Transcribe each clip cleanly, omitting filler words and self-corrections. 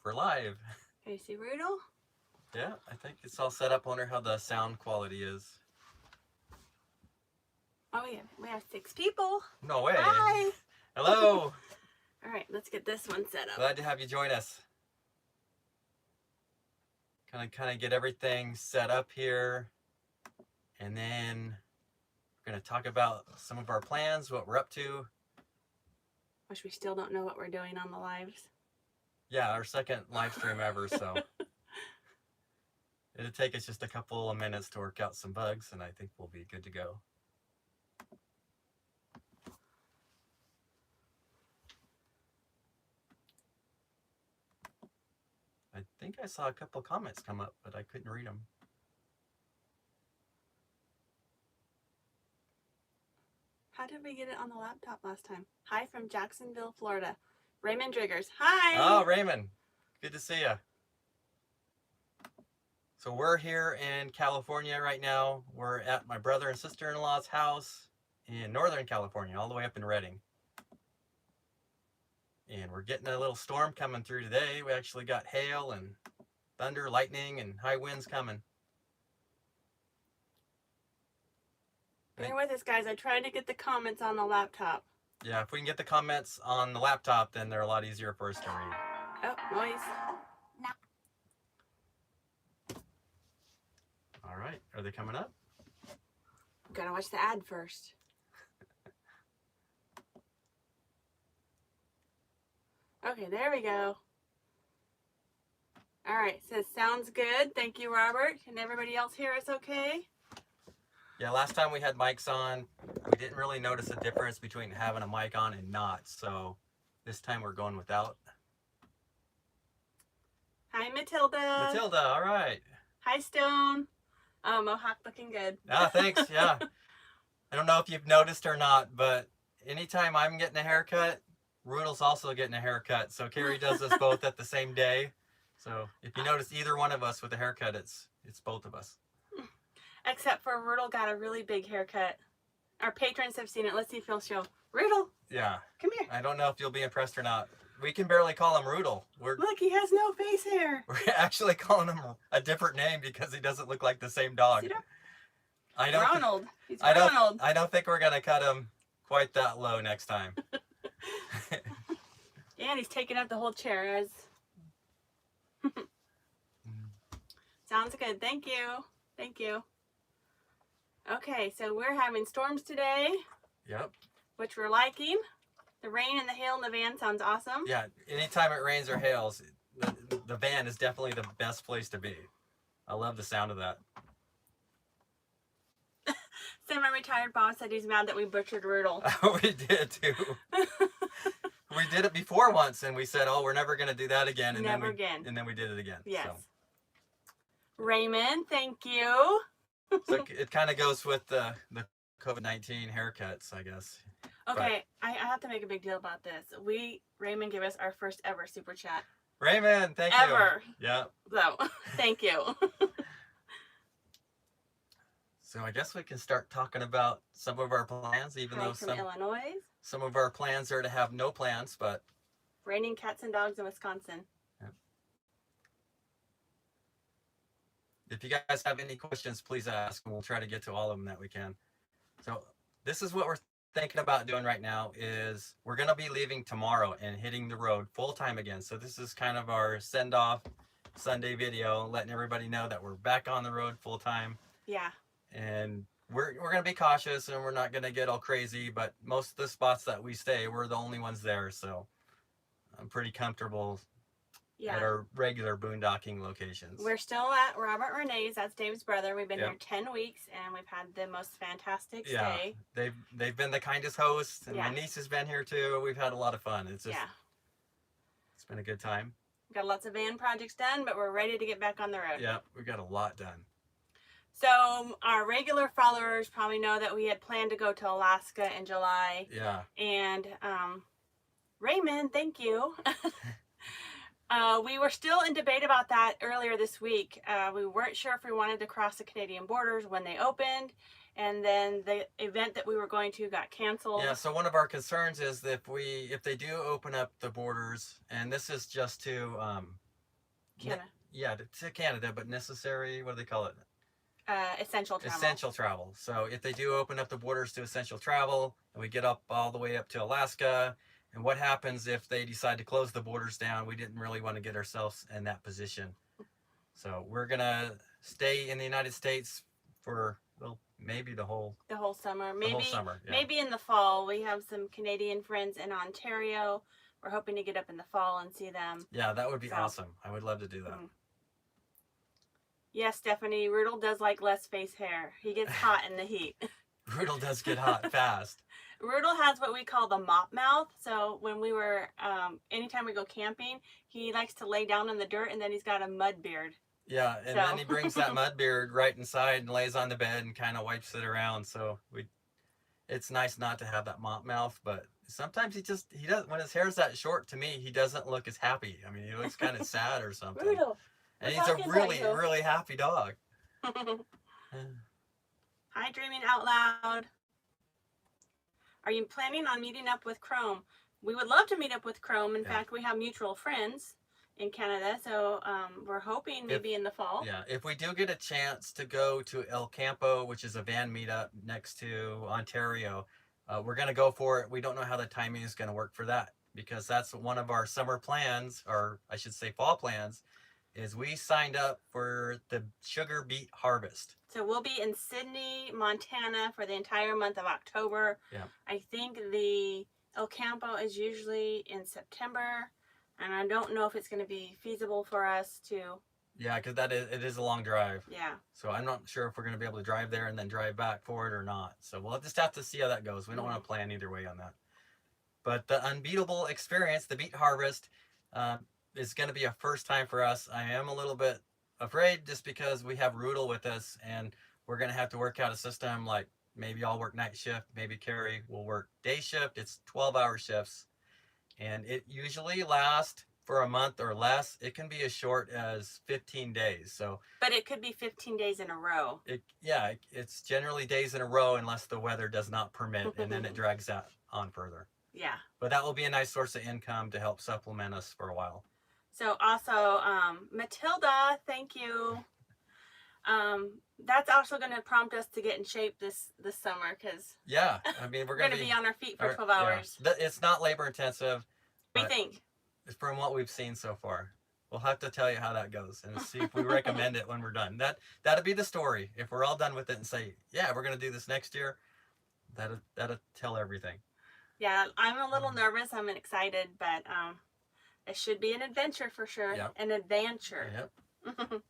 We're live. Can you see Rudel? Yeah, I think it's all set up. I wonder how the sound quality is. Oh yeah, we have 6 people. No way. Hi. Hello. All right, let's get this one set up. Glad to have you join us. Kind of get everything set up here, and then we're gonna talk about some of our plans, what we're up to. Wish we still don't know what we're doing on the lives. Yeah, our second live stream ever, so it'll take us just a couple of minutes to work out some bugs, and I think we'll be good to go. I think I saw a couple comments come up, but I couldn't read them. How did we get it on the laptop last time? Hi from Jacksonville, Florida. Raymond Driggers. Hi. Oh, Raymond. Good to see you. So we're here in California right now. We're at my brother and sister-in-law's house in Northern California, all the way up in Redding. And we're getting a little storm coming through today. We actually got hail and thunder, lightning, and high winds coming. Bear with us, guys. I tried to get the comments on the laptop. Yeah, if we can get the comments on the laptop, then they're a lot easier for us to read. Oh, noise. No. All right, are they coming up? Gotta watch the ad first. Okay, there we go. All right, says sounds good. Thank you, Robert. And everybody else here is okay? Yeah, last time we had mics on, we didn't really notice a difference between having a mic on and not. So this time we're going without. Hi, Matilda. Matilda, all right. Hi, Stone. Oh, Mohawk looking good. Ah, thanks, yeah. I don't know if you've noticed or not, but anytime I'm getting a haircut, Rudel's also getting a haircut. So Carrie does us both at the same day. So if you notice either one of us with a haircut, it's both of us. Except for Rudel got a really big haircut. Our patrons have seen it. Let's see if he'll show. Rudel, Yeah. come here. I don't know if you'll be impressed or not. We can barely call him Rudel. Look, he has no face hair. We're actually calling him a different name because he doesn't look like the same dog. I don't Ronald. He's Ronald. I don't think we're gonna cut him quite that low next time. And he's taking up the whole chair. As sounds good. Thank you. Thank you. Okay, so we're having storms today. Yep. Which we're liking. The rain and the hail in the van sounds awesome. Yeah, anytime it rains or hails, the van is definitely the best place to be. I love the sound of that. Semi-retired boss said he's mad that we butchered Rudel. We did too. We did it before once, and we said, "Oh, we're never going to do that again." And Never again. And then we did it again. Yes. So. Raymond, thank you. So it kind of goes with the COVID-19 haircuts, I guess. Okay, I have to make a big deal about this. Raymond gave us our first ever super chat. Raymond, thank you. Ever. Yeah. So, thank you. So I guess we can start talking about some of our plans, even Hi though from Illinois. some of our plans are to have no plans, but Raining cats and dogs in Wisconsin. yeah. If you guys have any questions, please ask, and we'll try to get to all of them that we can. So this is what we're thinking about doing right now is we're going to be leaving tomorrow and hitting the road full time again. So this is kind of our send off Sunday video, letting everybody know that we're back on the road full time. Yeah. And we're going to be cautious, and we're not going to get all crazy, but most of the spots that we stay, we're the only ones there. So I'm pretty comfortable at our regular boondocking locations. We're still at Robert Renee's. That's Dave's brother. We've been Yep. here 10 weeks, and we've had the most fantastic stay. They've been the kindest hosts, and Yeah. my niece has been here too. We've had a lot of fun. It's just it's been a good time. Got lots of van projects done, but we're ready to get back on the road. Yeah, we got a lot done. So our regular followers probably know that we had planned to go to Alaska in July. Yeah. And Raymond, thank you. We were still in debate about that earlier this week. We weren't sure if we wanted to cross the Canadian borders when they opened, and then the event that we were going to got canceled. Yeah, so one of our concerns is that if they do open up the borders, and this is just to Canada. Yeah, to Canada, but necessary, what do they call it? Essential travel. Essential travel. So if they do open up the borders to essential travel, and we get up all the way up to Alaska, and what happens if they decide to close the borders down? We didn't really want to get ourselves in that position. So we're gonna stay in the United States for, well, maybe the whole summer. the whole summer. Yeah. Maybe in the fall. We have some Canadian friends in Ontario. We're hoping to get up in the fall and see them. Yeah, that would be awesome. I would love to do that. Yes, Stephanie, Rudel does like less face hair. He gets hot in the heat. Rudel does get hot fast. Rudel has what we call the mop mouth. So when we were, anytime we go camping, he likes to lay down in the dirt, and then he's got a mud beard. Yeah, and then he brings that mud beard right inside and lays on the bed and kind of wipes it around. So it's nice not to have that mop mouth, but sometimes he does, when his hair's that short, to me, he doesn't look as happy. I mean, he looks kind of sad or something. Rudel. And he's a really, really happy dog. Hi, Dreaming Out Loud. Are you planning on meeting up with Chrome? We would love to meet up with Chrome. In fact, we have mutual friends in Canada, so we're hoping maybe in the fall. Yeah, if we do get a chance to go to El Campo, which is a van meetup next to Ontario, we're going to go for it. We don't know how the timing is going to work for that, because that's one of our summer plans, or I should say fall plans, is we signed up for the sugar beet harvest. So we'll be in Sydney, Montana for the entire month of October. Yeah. I think the El Campo is usually in September, and I don't know if it's going to be feasible for us to. Yeah, because it is a long drive. Yeah. So I'm not sure if we're going to be able to drive there and then drive back for it or not. So we'll just have to see how that goes. We don't want to plan either way on that. But the unbeatable experience, the beet harvest, is going to be a first time for us. I am a little bit afraid just because we have Rudel with us, and we're going to have to work out a system, like maybe I'll work night shift, maybe Carrie will work day shift. It's 12-hour shifts, and it usually lasts for a month or less. It can be as short as 15 days. So, but it could be 15 days in a row. It's generally days in a row unless the weather does not permit, and then it drags out on further. Yeah. But that will be a nice source of income to help supplement us for a while. So also, Matilda, thank you. That's also going to prompt us to get in shape this summer, because I mean, we're going to be on our feet for 12 hours. Yeah. It's not labor intensive. We think. From what we've seen so far. We'll have to tell you how that goes and see if we recommend it when we're done. That'll be the story. If we're all done with it and say, yeah, we're going to do this next year, that'll tell everything. Yeah, I'm a little nervous. I'm excited, but it should be an adventure for sure. Yep. An adventure. Yep.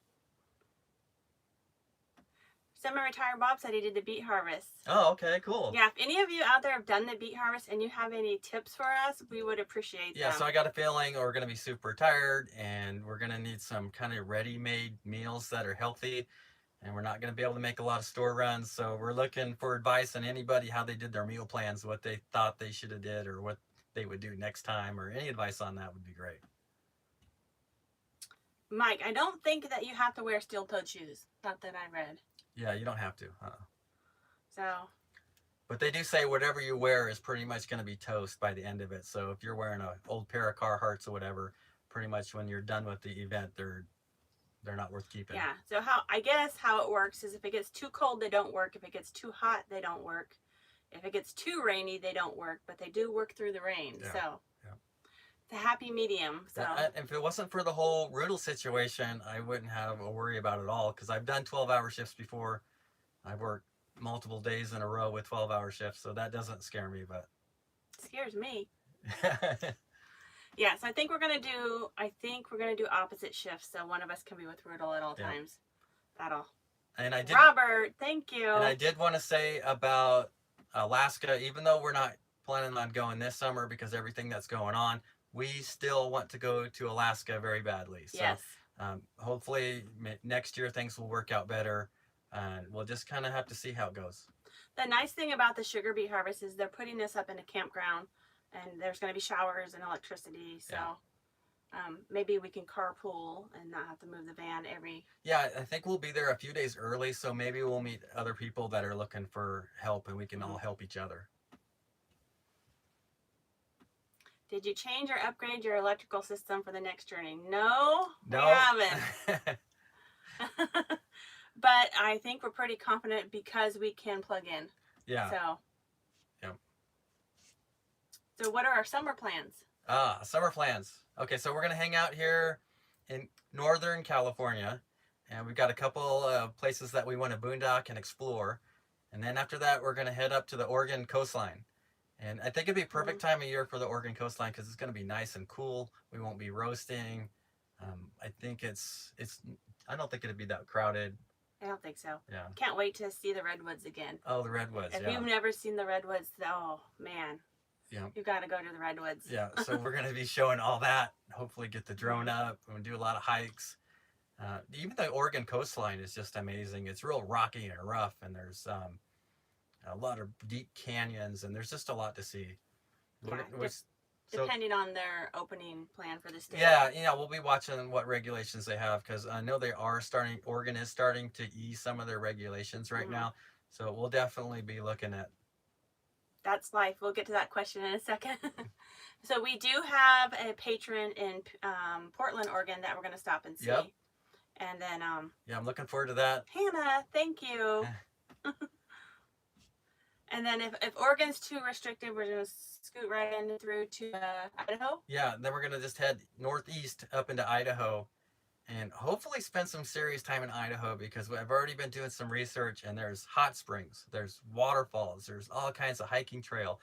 Semi-retired Bob said he did the beet harvest. Oh, okay, cool. Yeah, if any of you out there have done the beet harvest and you have any tips for us, we would appreciate them. Yeah, so I got a feeling we're going to be super tired, and we're going to need some kind of ready-made meals that are healthy, and we're not going to be able to make a lot of store runs. So we're looking for advice on anybody, how they did their meal plans, what they thought they should have did, or what they would do next time, or any advice on that would be great. Mike, I don't think that you have to wear steel-toed shoes. Not that I read. Yeah, you don't have to. So. But they do say whatever you wear is pretty much going to be toast by the end of it. So if you're wearing an old pair of Carhartts or whatever, pretty much when you're done with the event, they're not worth keeping. Yeah. So I guess how it works is if it gets too cold, they don't work. If it gets too hot, they don't work. If it gets too rainy, they don't work. But they do work through the rain. Yeah. So. The happy medium. So if it wasn't for the whole Rudel situation, I wouldn't have a worry about it all, because I've done 12-hour shifts before. I've worked multiple days in a row with 12-hour shifts, so that doesn't scare me. But it scares me. Yeah, so I think we're gonna do opposite shifts, so one of us can be with Rudel at all times. And I did. Robert, thank you. And I did want to say about Alaska, even though we're not planning on going this summer because everything that's going on, we still want to go to Alaska very badly. So yes. Hopefully next year things will work out better, and we'll just kind of have to see how it goes. The nice thing about the sugar beet harvest is they're putting this up in a campground, and there's going to be showers and electricity. So maybe we can carpool and not have to move the van every. Yeah, I think we'll be there a few days early, so maybe we'll meet other people that are looking for help, and we can all help each other. Did you change or upgrade your electrical system for the next journey? No, we No. haven't. But I think we're pretty confident because we can plug in. Yeah. So. Yep. So what are our summer plans? Summer plans. Okay, so we're gonna hang out here in Northern California, and we've got a couple of places that we want to boondock and explore, and then after that we're gonna head up to the Oregon coastline. And I think it'd be perfect time of year for the Oregon coastline because it's gonna be nice and cool. We won't be roasting. I think it's. I don't think it'd be that crowded. I don't think so. Yeah. Can't wait to see the redwoods again. Oh, the redwoods. If yeah. you've never seen the redwoods, oh man. Yeah. You've got to go to the redwoods. Yeah. So we're gonna be showing all that. Hopefully, get the drone up and do a lot of hikes. Even the Oregon coastline is just amazing. It's real rocky and rough, and there's a lot of deep canyons, and there's just a lot to see. Yeah, depending on their opening plan for the state. Yeah, we'll be watching what regulations they have because I know Oregon is starting to ease some of their regulations right now. So we'll definitely be looking at. That's life. We'll get to that question in a second. So we do have a patron in Portland, Oregon that we're going to stop and see. Yep. And then yeah, I'm looking forward to that. Hannah, thank you. And then if Oregon's too restricted, we're going to scoot right in through to Idaho. Yeah, then we're going to just head northeast up into Idaho and hopefully spend some serious time in Idaho because I've already been doing some research and there's hot springs, there's waterfalls, there's all kinds of hiking trail.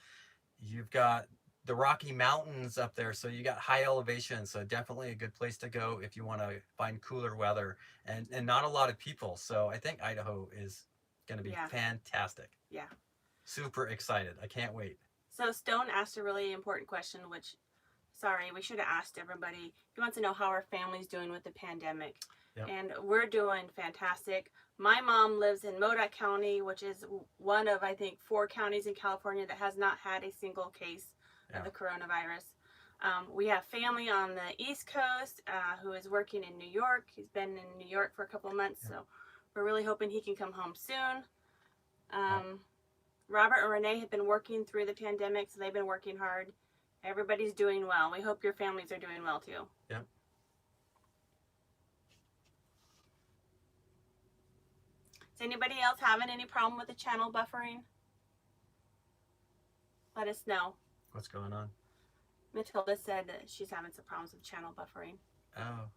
You've got the Rocky Mountains up there, so you got high elevation, so definitely a good place to go if you want to find cooler weather and not a lot of people. So I think Idaho is going to be fantastic. Yeah. Super excited. I can't wait. So Stone asked a really important question, which, sorry, we should have asked everybody. He wants to know how our family's doing with the pandemic. Yep. And we're doing fantastic. My mom lives in Modoc County, which is one of, I think, 4 counties in California that has not had a single case of the coronavirus. We have family on the East Coast who is working in New York. He's been in New York for a couple of months, so we're really hoping he can come home soon. Robert and Renee have been working through the pandemic, so they've been working hard. Everybody's doing well. We hope your families are doing well too. Yep. Is anybody else having any problem with the channel buffering? Let us know. What's going on? Matilda said that she's having some problems with channel buffering. Oh.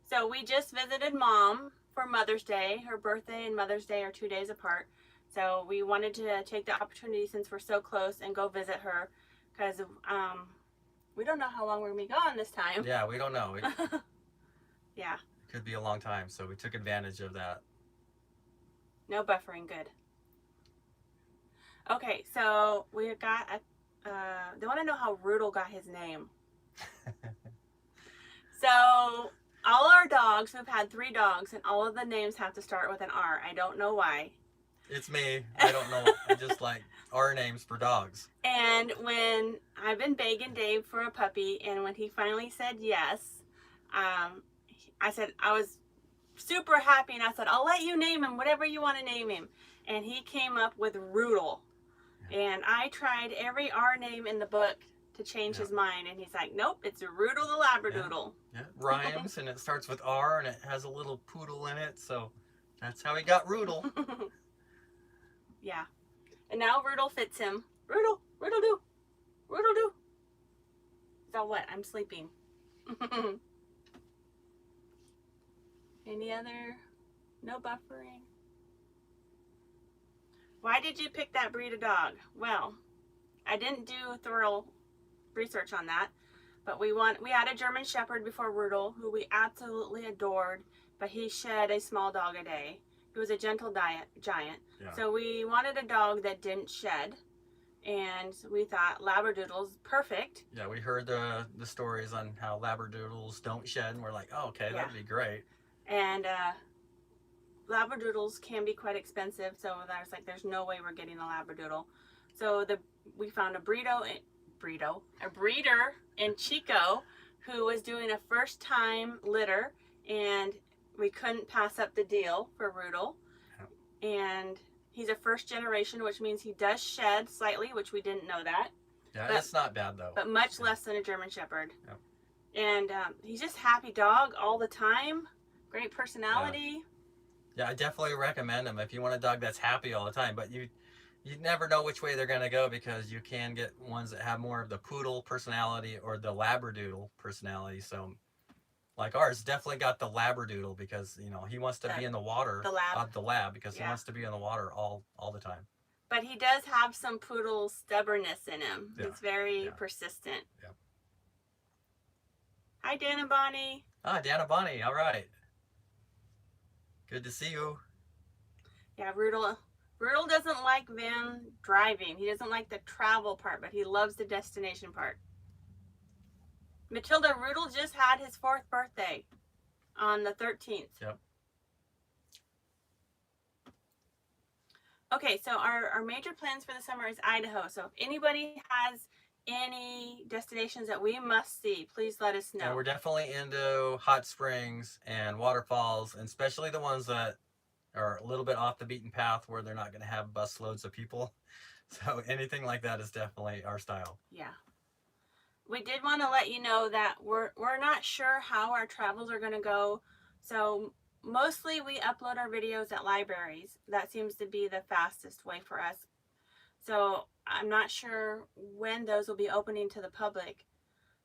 So we just visited Mom for Mother's Day. Her birthday and Mother's Day are 2 days apart. So we wanted to take the opportunity since we're so close and go visit her because we don't know how long we're going to be gone this time. Yeah, we don't know. Yeah. It could be a long time, so we took advantage of that. No buffering, good. Okay, so we got they want to know how Rudel got his name. So all our dogs, we've had 3 dogs, and all of the names have to start with an R. I don't know why. It's me. I don't know. I just like R names for dogs. And when I've been begging Dave for a puppy, and when he finally said yes, I said I was super happy, and I said, I'll let you name him, whatever you want to name him. And he came up with Rudel. And I tried every R name in the book to change his mind, and he's like, nope, it's Rudel the Labradoodle. Yeah, it rhymes, and it starts with R, and it has a little poodle in it, so that's how he got Rudel. Yeah. And now Rudel fits him. Rudel do. Rudel do. So what? I'm sleeping. Any other? No buffering? Why did you pick that breed of dog? Well, I didn't do thorough research on that, but we had a German Shepherd before Rudel, who we absolutely adored, but he shed a small dog a day. He was a gentle giant. Yeah. So we wanted a dog that didn't shed, and we thought Labradoodle's perfect. Yeah, we heard the stories on how Labradoodles don't shed, and we're like, oh, okay, that'd be great. And Labradoodles can be quite expensive, so I was like, there's no way we're getting a Labradoodle. So we found a breeder in Chico who was doing a first-time litter, and we couldn't pass up the deal for Rudel. Yeah. And He's a first generation, which means he does shed slightly, which we didn't know that. Yeah, but, it's not bad though. But much less than a German Shepherd. Yep. And he's just happy dog all the time. Great personality. Yeah, I definitely recommend him if you want a dog that's happy all the time. But you never know which way they're gonna go, because you can get ones that have more of the poodle personality or the labradoodle personality. So, like ours, definitely got the labradoodle, because he wants to be in the water. The lab, because he wants to be in the water all the time. But he does have some poodle stubbornness in him. Yeah. He's very persistent. Yeah. Hi, Dan and Bonnie. Dan and Bonnie. All right. Good to see you. Yeah, Rudel doesn't like van driving. He doesn't like the travel part, but he loves the destination part. Matilda, Rudel just had his 4th birthday on the 13th. Yep. Okay, so our major plans for the summer is Idaho. So if anybody has any destinations that we must see, please let us know. And we're definitely into hot springs and waterfalls, and especially the ones that are a little bit off the beaten path, where they're not going to have bus loads of people. So anything like that is definitely our style. Yeah. We did want to let you know that we're not sure how our travels are going to go. So mostly we upload our videos at libraries. That seems to be the fastest way for us. So I'm not sure when those will be opening to the public.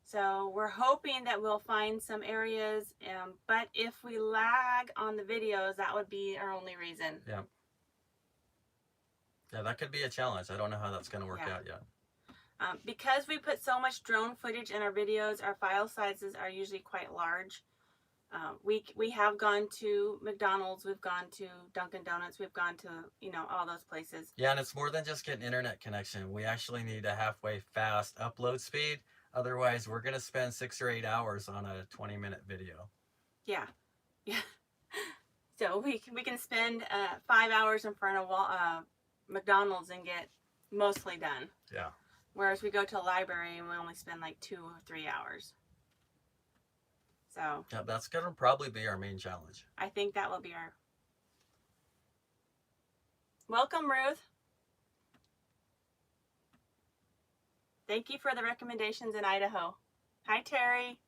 So we're hoping that we'll find some areas, but if we lag on the videos, that would be our only reason. Yeah. Yeah, that could be a challenge. I don't know how that's going to work out yet. Because we put so much drone footage in our videos, our file sizes are usually quite large. We have gone to McDonald's, we've gone to Dunkin' Donuts, we've gone to, all those places. Yeah, and it's more than just getting internet connection. We actually need a halfway fast upload speed. Otherwise, we're going to spend 6 or 8 hours on a 20-minute video. Yeah. Yeah. So we can spend 5 hours in front of McDonald's and get mostly done. Yeah. Whereas we go to a library and we only spend like 2 or 3 hours. So yeah, that's going to probably be our main challenge. I think that will be our... Welcome, Ruth. Thank you for the recommendations in Idaho. Hi, Terry.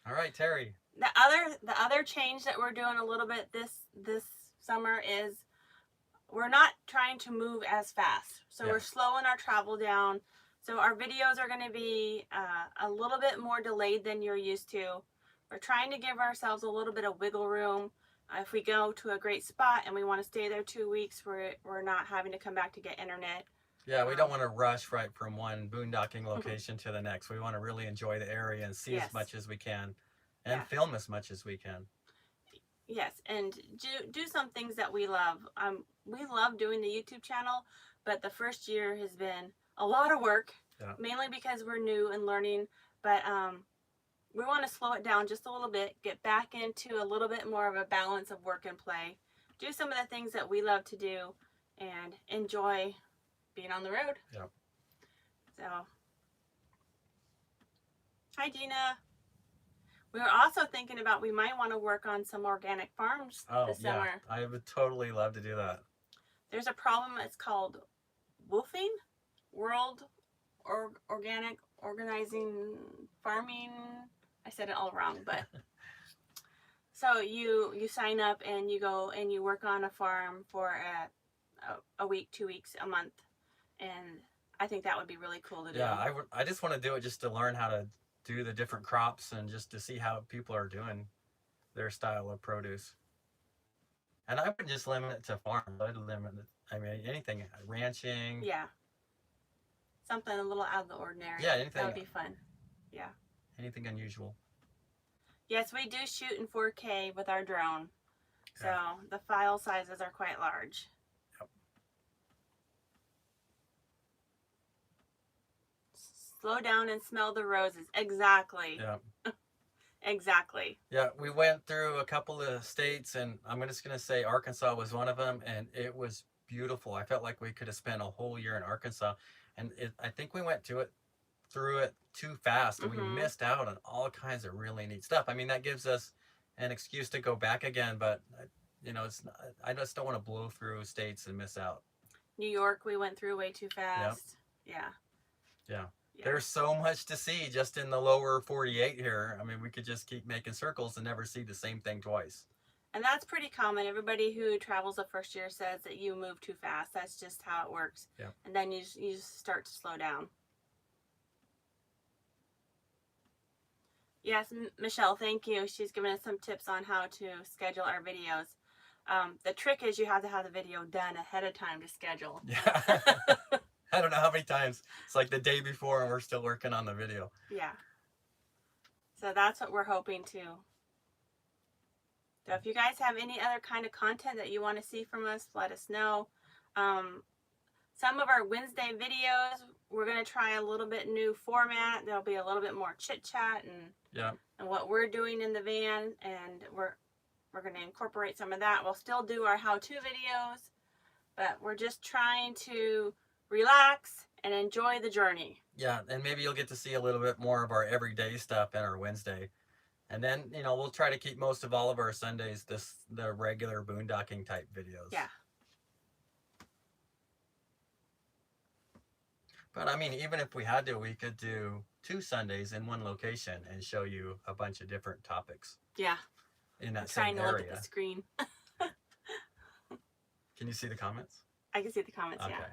All right, Terry. The other change that we're doing a little bit this summer is we're not trying to move as fast. So we're slowing our travel down. So our videos are going to be a little bit more delayed than you're used to. We're trying to give ourselves a little bit of wiggle room. If we go to a great spot and we want to stay there 2 weeks, we're not having to come back to get internet. Yeah, we don't want to rush right from one boondocking location to the next. We want to really enjoy the area and see as much as we can, and film as much as we can. Yes, and do some things that we love. We love doing the YouTube channel, but the first year has been a lot of work, mainly because we're new and learning. But we want to slow it down just a little bit, get back into a little bit more of a balance of work and play, do some of the things that we love to do, and enjoy being on the road. Yeah. So, hi, Gina. We were also thinking about we might want to work on some organic farms this summer. I would totally love to do that. There's a problem. It's called WOOFing, World Organic Organizing Farming. I said it all wrong, but so you sign up and you go and you work on a farm for a week, 2 weeks, a month, and I think that would be really cool to do. Yeah, I just want to do it just to learn how to do the different crops and just to see how people are doing their style of produce. And I would just limit it to farms. I'd limit it, anything, ranching. Yeah. Something a little out of the ordinary. Yeah, anything. That would be fun. Yeah. Anything unusual. Yes, we do shoot in 4K with our drone. So the file sizes are quite large. Yep. Slow down and smell the roses. Exactly. Yeah. Exactly. Yeah, we went through a couple of states, and I'm just going to say Arkansas was one of them, and it was beautiful. I felt like we could have spent a whole year in Arkansas, and I think we went through it too fast, and we missed out on all kinds of really neat stuff. That gives us an excuse to go back again, but you know, it's not, I just don't want to blow through states and miss out. New York, we went through way too Yep. fast. Yeah. Yeah. Yeah. There's so much to see just in the lower 48 here. I mean, we could just keep making circles and never see the same thing twice. And that's pretty common. Everybody who travels the first year says that you move too fast. That's just how it works. Yep. And then you just start to slow down. Yes, Michelle, thank you. She's given us some tips on how to schedule our videos. The trick is you have to have the video done ahead of time to schedule. Yeah. I don't know how many times it's like the day before and we're still working on the video. Yeah. So that's what we're hoping to. So if you guys have any other kind of content that you want to see from us, let us know. Some of our Wednesday videos, we're going to try a little bit new format. There'll be a little bit more chit chat and what we're doing in the van, and we're going to incorporate some of that. We'll still do our how-to videos, but we're just trying to relax and enjoy the journey. Yeah, and maybe you'll get to see a little bit more of our everyday stuff in our Wednesday. And then, you know, we'll try to keep most of all of our Sundays the regular boondocking type videos. Yeah. But I mean, even if we had to, we could do 2 Sundays in one location and show you a bunch of different topics. Yeah. In that trying same to area. look at the screen. Can you see the comments? I can see the comments, Okay, yeah.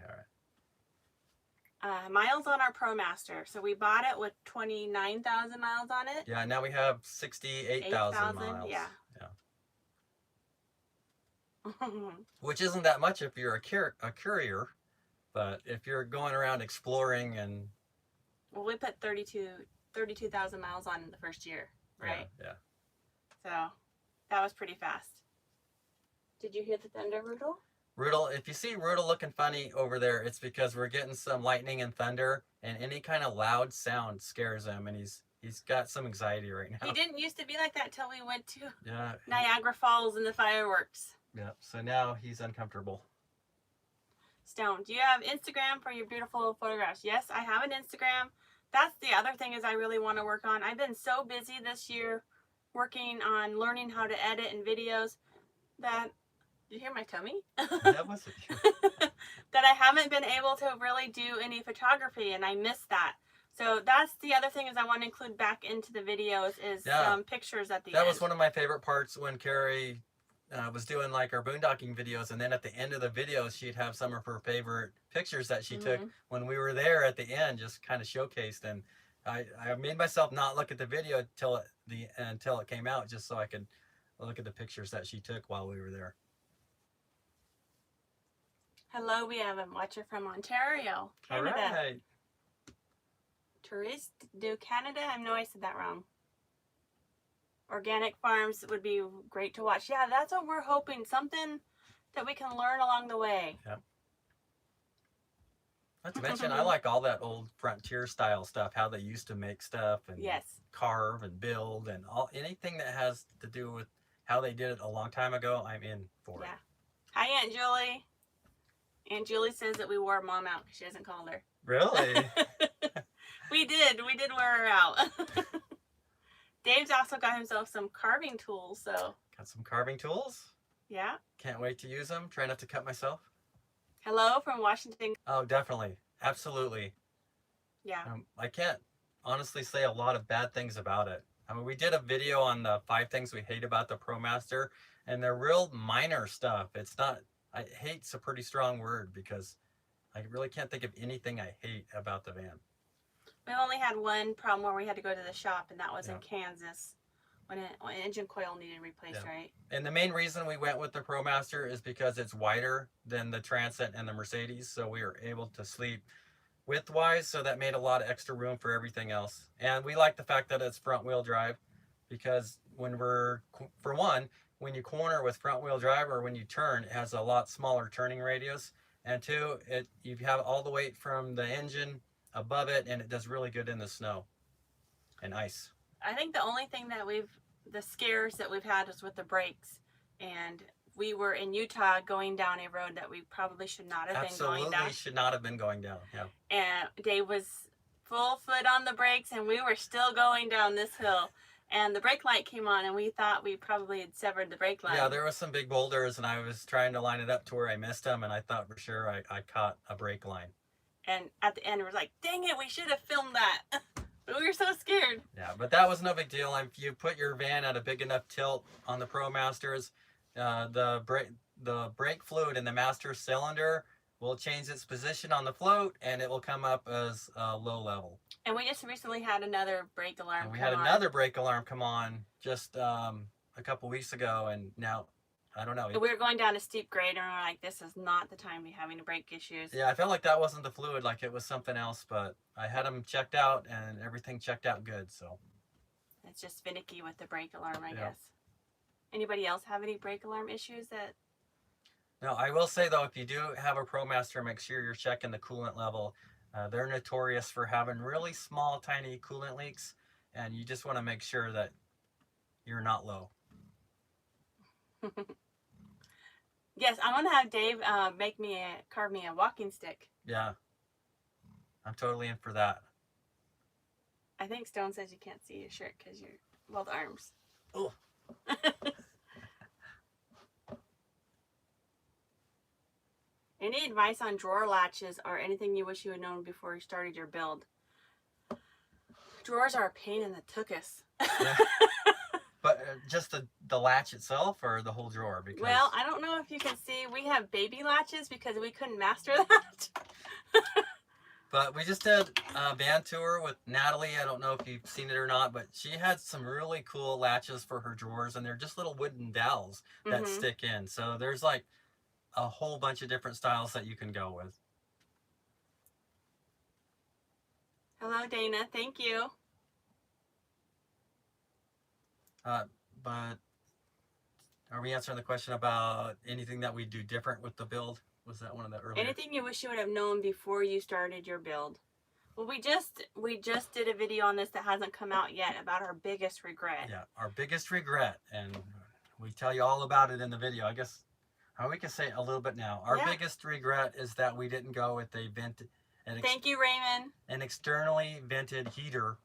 all right. Miles on our ProMaster. So we bought it with 29,000 miles on it. Yeah, now we have 68,000 miles. Yeah. Which isn't that much if you're a courier, but if you're going around exploring and... Well, we put 32,000 miles on in the first year, right? Yeah. So that was pretty fast. Did you hear the thunder, Rudel? Rudel, if you see Rudel looking funny over there, it's because we're getting some lightning and thunder, and any kind of loud sound scares him, and he's got some anxiety right now. He didn't used to be like that till we went to Yeah. Niagara Falls and the fireworks. Yeah, so now he's uncomfortable. Stone, do you have Instagram for your beautiful photographs? Yes, I have an Instagram. That's the other thing is I really want to work on. I've been so busy this year working on learning how to edit and videos that... Did you hear my tummy? That wasn't you. That I haven't been able to really do any photography, and I miss that. So that's the other thing is I want to include back into the videos is some pictures at the end. That was one of my favorite parts when Carrie was doing like our boondocking videos, and then at the end of the videos she'd have some of her favorite pictures that she took when we were there at the end, just kind of showcased. And I made myself not look at the video until it came out, just so I could look at the pictures that she took while we were there. Hello, we have a watcher from Ontario, Canada. All right. Tourist do Canada? I know I said that wrong. Organic farms would be great to watch. Yeah, that's what we're hoping. Something that we can learn along the way. Yep. Not to mention, I like all that old frontier style stuff, how they used to make stuff and carve and build and anything that has to do with how they did it a long time ago, I'm in for it. Hi, Aunt Julie. Aunt Julie says that we wore Mom out because she hasn't called her. Really? We did wear her out. Dave's also got himself some carving tools, so. Got some carving tools? Yeah. Can't wait to use them. Try not to cut myself. Hello from Washington. Oh, definitely. Absolutely. Yeah. I can't honestly say a lot of bad things about it. I mean, we did a video on the 5 things we hate about the ProMaster, and they're real minor stuff. It's not, hate's a pretty strong word because I really can't think of anything I hate about the van. We only had one problem where we had to go to the shop, and that was in Kansas when an engine coil needed replaced, right? And the main reason we went with the ProMaster is because it's wider than the Transit and the Mercedes, so we were able to sleep width-wise, so that made a lot of extra room for everything else. And we like the fact that it's front-wheel drive because when you corner with front-wheel drive or when you turn, it has a lot smaller turning radius. And 2, you have all the weight from the engine above it, and it does really good in the snow and ice. I think the only thing that the scares that we've had is with the brakes. And we were in Utah going down a road that we probably should not have been going down. Absolutely should not have been going down, yeah. And Dave was full foot on the brakes, and we were still going down this hill. and the brake light came on, and we thought we probably had severed the brake line. Yeah, there was some big boulders, and I was trying to line it up to where I missed them, and I thought for sure I caught a brake line. And at the end, we were like, dang it, we should have filmed that. But we were so scared. Yeah, but that was no big deal. If you put your van at a big enough tilt on the ProMasters, the brake fluid in the master cylinder will change its position on the float, and it will come up as low level. And we just recently had another brake alarm And we come had on. another brake alarm come on just a couple weeks ago, and now, I don't know. We were going down a steep grade, and we were like, this is not the time to be having brake issues. Yeah, I felt like that wasn't the fluid, like it was something else, but I had them checked out, and everything checked out good, so. It's just finicky with the brake alarm, I Yeah. guess. Anybody else have any brake alarm issues that... No, I will say though, if you do have a ProMaster, make sure you're checking the coolant level. They're notorious for having really small, tiny coolant leaks, and you just want to make sure that you're not low. Yes, I want to have Dave carve me a walking stick. Yeah, I'm totally in for that. I think Stone says you can't see your shirt because you're both arms. Oh. Any advice on drawer latches or anything you wish you had known before you started your build? Drawers are a pain in the tuchus. Yeah. But just the latch itself or the whole drawer? Because... Well, I don't know if you can see. We have baby latches because we couldn't master that. But we just did a van tour with Natalie. I don't know if you've seen it or not, but she had some really cool latches for her drawers, and they're just little wooden dowels that stick in. So there's like a whole bunch of different styles that you can go with. Hello, Dana. Thank you. But are we answering the question about anything that we do different with the build? Was that one of the earlier? Anything you wish you would have known before you started your build? Well, we just did a video on this that hasn't come out yet about our biggest regret. Yeah, our biggest regret, and we tell you all about it in the video. I guess we can say it a little bit now. Our biggest regret is that we didn't go with a vented. Thank you, Raymond. An externally vented heater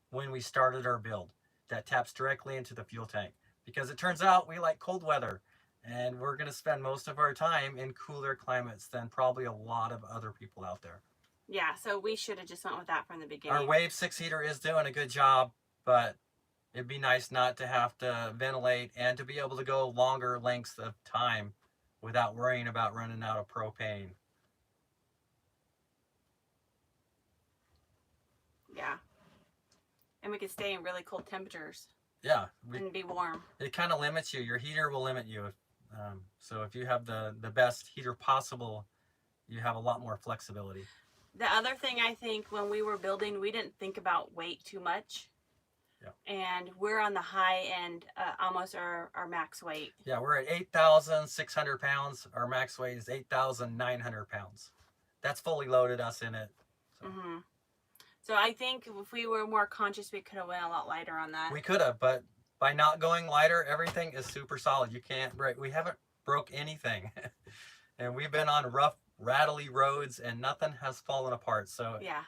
when we started our build that taps directly into the fuel tank, because it turns out we like cold weather, and we're going to spend most of our time in cooler climates than probably a lot of other people out there. Yeah, so we should have just went with that from the beginning. Our Wave 6 heater is doing a good job, but it'd be nice not to have to ventilate and to be able to go longer lengths of time without worrying about running out of propane. Yeah. And we could stay in really cold temperatures. Yeah. And be warm. It kind of limits you. Your heater will limit you. So if you have the best heater possible, you have a lot more flexibility. The other thing, I think, when we were building, we didn't think about weight too much. Yeah. And we're on the high end, almost our max weight. Yeah, we're at 8,600 pounds. Our max weight is 8,900 pounds. That's fully loaded, us in it. So. So I think if we were more conscious, we could have went a lot lighter on that. We could have, but by not going lighter, everything is super solid. You can't break. We haven't broke anything. And we've been on rough, rattly roads, and nothing has fallen apart. So yeah.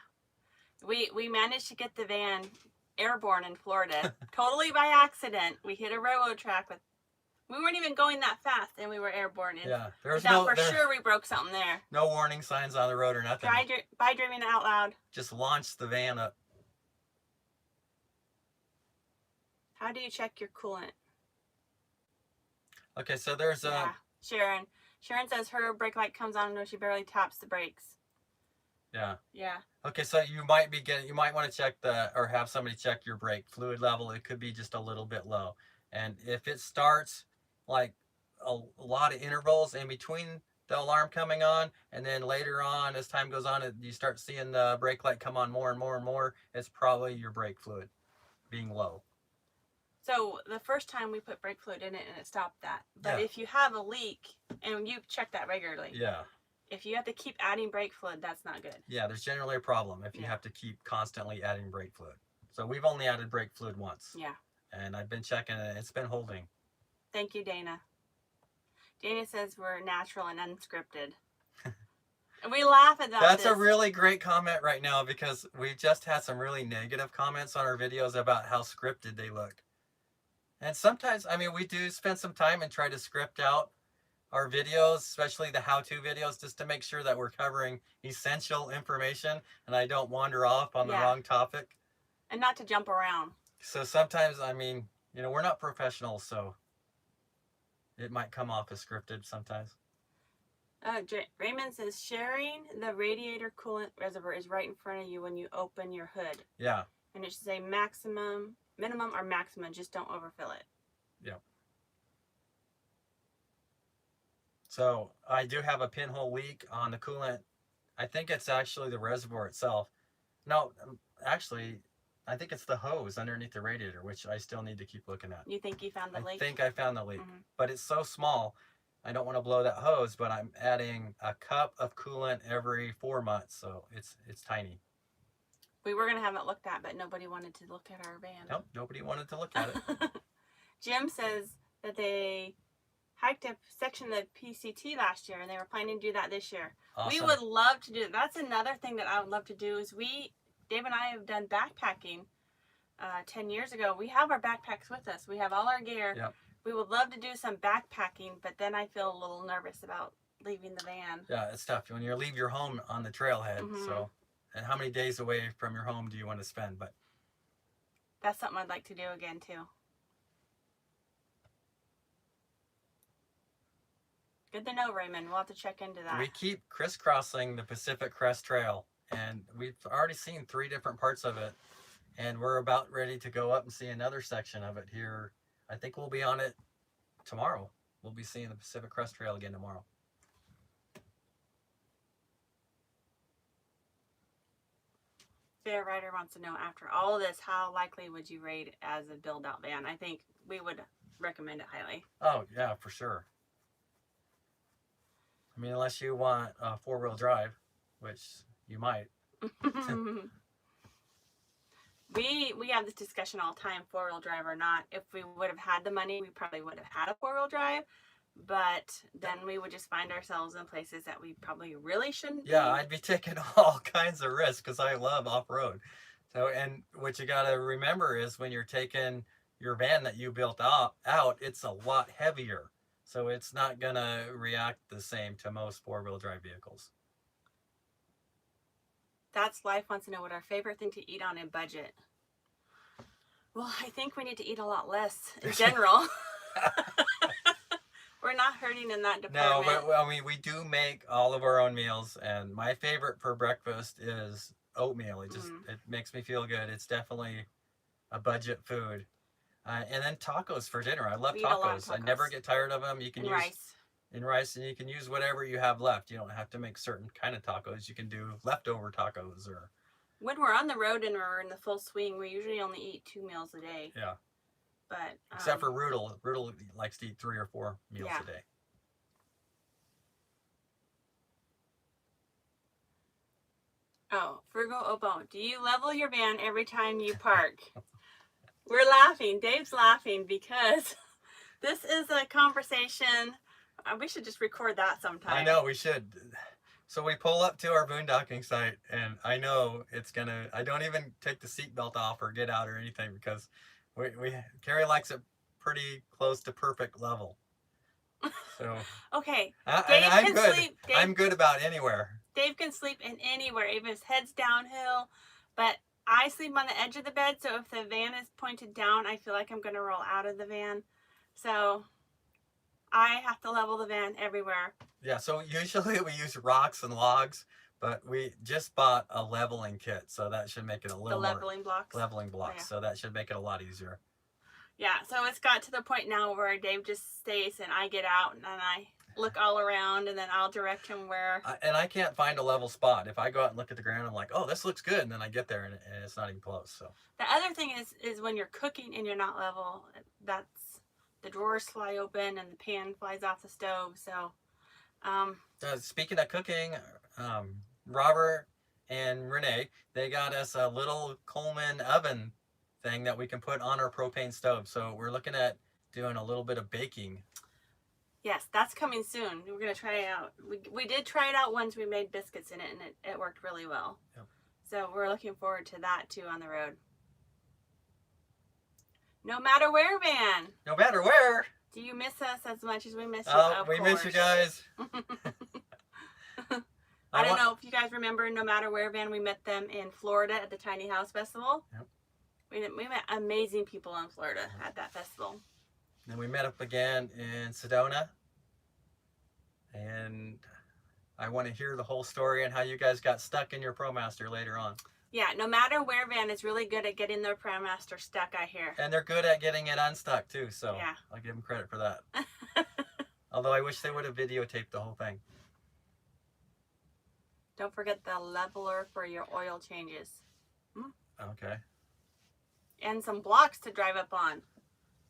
We managed to get the van airborne in Florida, totally by accident. We hit a railroad track we weren't even going that fast, and we were airborne. Yeah, sure we broke something there. No warning signs on the road or nothing. By dreaming out loud. Just launched the van up. How do you check your coolant? Okay, so there's Sharon. Sharon says her brake light comes on when she barely taps the brakes. Yeah. Yeah. Okay, so you might want to check or have somebody check your brake fluid level. It could be just a little bit low. And if it starts like a lot of intervals in between the alarm coming on, and then later on, as time goes on, you start seeing the brake light come on more and more and more, it's probably your brake fluid being low. So the first time we put brake fluid in it and it stopped that. But if you have a leak, and you check that regularly. Yeah. If you have to keep adding brake fluid, that's not good. Yeah, there's generally a problem if you have to keep constantly adding brake fluid. So we've only added brake fluid once. Yeah. And I've been checking it. It's been holding. Thank you, Dana. Dana says we're natural and unscripted. And we laugh at that. That's a really great comment right now, because we just had some really negative comments on our videos about how scripted they look. And sometimes, I mean, we do spend some time and try to script out our videos, especially the how-to videos, just to make sure that we're covering essential information and I don't wander off on the Yeah. wrong topic. And not to jump around. So sometimes, I mean, you know, we're not professionals, so it might come off as scripted sometimes. Raymond says sharing the radiator coolant reservoir is right in front of you when you open your hood. Yeah. And it should say minimum or maximum, just don't overfill it. Yep. So I do have a pinhole leak on the coolant. I think it's actually the reservoir itself. No, actually, I think it's the hose underneath the radiator, which I still need to keep looking at. You think you found the leak? I think I found the leak, but it's so small. I don't want to blow that hose, but I'm adding a cup of coolant every 4 months, so it's tiny. We were going to have it looked at, but nobody wanted to look at our van. Nope, nobody wanted to look at it. Jim says that they hiked a section of the PCT last year, and they were planning to do that this year. Awesome. We would love to do that. That's another thing that I would love to do is Dave and I have done backpacking 10 years ago. We have our backpacks with us. We have all our gear. Yep. We would love to do some backpacking, but then I feel a little nervous about leaving the van. Yeah, it's tough when you leave your home on the trailhead. So, and how many days away from your home do you want to spend? But that's something I'd like to do again too. Good to know, Raymond. We'll have to check into that. We keep crisscrossing the Pacific Crest Trail, and we've already seen 3 different parts of it, and we're about ready to go up and see another section of it here. I think we'll be on it tomorrow. We'll be seeing the Pacific Crest Trail again tomorrow. Fair Rider wants to know, after all of this, how likely would you rate it as a build-out van? I think we would recommend it highly. Oh, yeah, for sure. I mean, unless you want a 4-wheel drive, which you might. We have this discussion all the time, 4-wheel drive or not. If we would have had the money, we probably would have had a 4-wheel drive. But then we would just find ourselves in places that we probably really shouldn't be. Yeah, I'd be taking all kinds of risks because I love off-road. So, and what you got to remember is when you're taking your van that you built out, it's a lot heavier. So it's not going to react the same to most 4-wheel drive vehicles. That's Life wants to know what our favorite thing to eat on a budget. Well, I think we need to eat a lot less in general. We're not hurting in that department. No, but I mean, we do make all of our own meals, and my favorite for breakfast is oatmeal. It just it makes me feel good. It's definitely a budget food. And then tacos for dinner. I love tacos. I never get tired of them. You can use rice, and you can use whatever you have left. You don't have to make certain kind of tacos. You can do leftover tacos or. When we're on the road and we're in the full swing, we usually only eat 2 meals a day. Yeah. But except for Rudel. Rudel likes to eat 3 or 4 meals a day. Oh, Frugal Obo, do you level your van every time you park? We're laughing. Dave's laughing because this is a conversation. We should just record that sometime. I know, we should. So we pull up to our boondocking site, and I know it's going to... I don't even take the seatbelt off or get out or anything because Carrie likes it pretty close to perfect level. So okay. I'm good. Sleep. I'm good about anywhere. Dave can sleep in anywhere, even if his head's downhill. But I sleep on the edge of the bed, so if the van is pointed down, I feel like I'm going to roll out of the van. So I have to level the van everywhere. Yeah, so usually we use rocks and logs, but we just bought a leveling kit, so that should make it a little more... The leveling blocks? Leveling blocks, so that should make it a lot easier. Yeah, so it's got to the point now where Dave just stays and I get out and then I look all around and then I'll direct him where... And I can't find a level spot. If I go out and look at the ground, I'm like, oh, this looks good. And then I get there and it's not even close. So the other thing is when you're cooking and you're not level, that's... The drawers fly open and the pan flies off the stove. So, speaking of cooking, Robert and Renee, they got us a little Coleman oven thing that we can put on our propane stove. So we're looking at doing a little bit of baking. Yes, that's coming soon. We're going to try it out. We did try it out once. We made biscuits in it and it worked really well. Yep. So we're looking forward to that too on the road. No matter where, Van. No matter where. Do you miss us as much as we miss you? Oh, Of we course. miss you guys. I don't know if you guys remember No Matter Where, Van. We met them in Florida at the Tiny House Festival. Yep. We met amazing people in Florida at that festival. Then we met up again in Sedona. And I want to hear the whole story and how you guys got stuck in your ProMaster later on. Yeah, No Matter Where, Van is really good at getting their ProMaster stuck, I hear. And they're good at getting it unstuck too, so yeah. I'll give them credit for that. Although I wish they would have videotaped the whole thing. Don't forget the leveler for your oil changes. Okay. And some blocks to drive up on.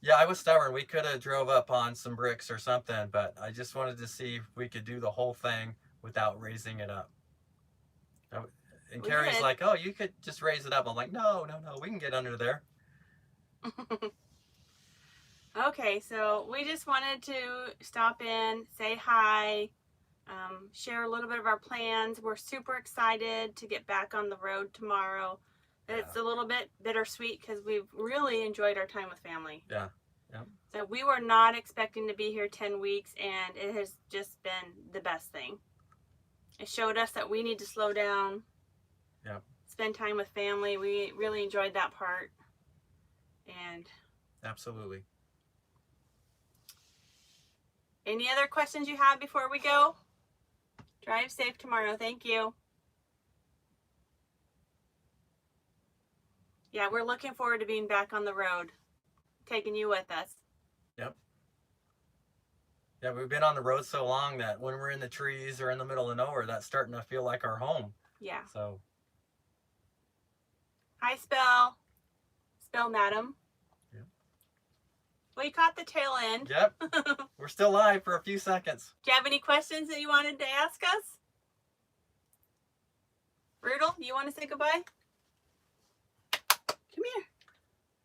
Yeah, I was stubborn. We could have drove up on some bricks or something, but I just wanted to see if we could do the whole thing without raising it up. And Carrie's like, oh, you could just raise it up. I'm like, no, we can get under there. Okay, so we just wanted to stop in, say hi, share a little bit of our plans. We're super excited to get back on the road tomorrow. It's a little bit bittersweet because we've really enjoyed our time with family. Yeah. So we were not expecting to be here 10 weeks, and it has just been the best thing. It showed us that we need to slow down. Yeah. Spend time with family. We really enjoyed that part. And absolutely. Any other questions you have before we go? Drive safe tomorrow. Thank you. Yeah, we're looking forward to being back on the road, taking you with us. Yep. Yeah, we've been on the road so long that when we're in the trees or in the middle of nowhere, that's starting to feel like our home. Yeah. So. Hi, Spell. Spell, madam. Yep. Well, you caught the tail end. Yep. We're still live for a few seconds. Do you have any questions that you wanted to ask us? Rudel, do you want to say goodbye? Come here.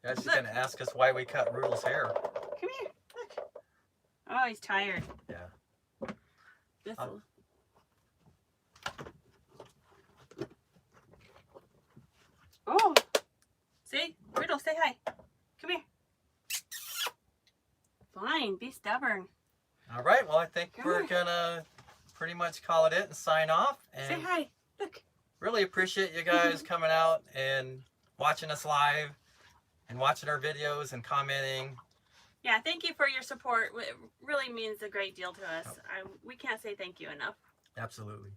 Yeah, she's going to ask us why we cut Rudel's hair. Come here. Look. Oh, he's tired. Yeah. Oh. See? Rudel, say hi. Come here. Fine. Be stubborn. All right. Well, I think we're going to pretty much call it and sign off. And say hi. Look. Really appreciate you guys coming out and watching us live and watching our videos and commenting. Yeah, thank you for your support. It really means a great deal to us. We can't say thank you enough. Absolutely.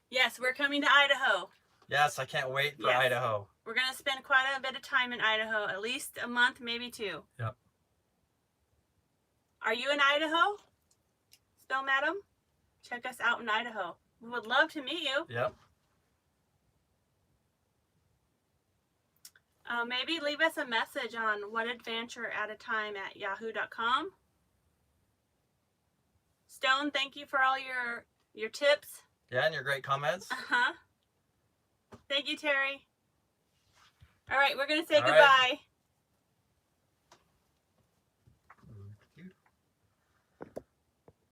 Yes, we're coming to Idaho. Yes, I can't wait for Idaho. We're going to spend quite a bit of time in Idaho, at least a month, maybe 2. Yep. Are you in Idaho? Spell, madam? Check us out in Idaho. We would love to meet you. Yep. Maybe leave us a message on whatadventureatatime@yahoo.com. Stone, thank you for all your tips. Yeah, and your great comments. Thank you, Terry. All right, we're going to say all goodbye. Right.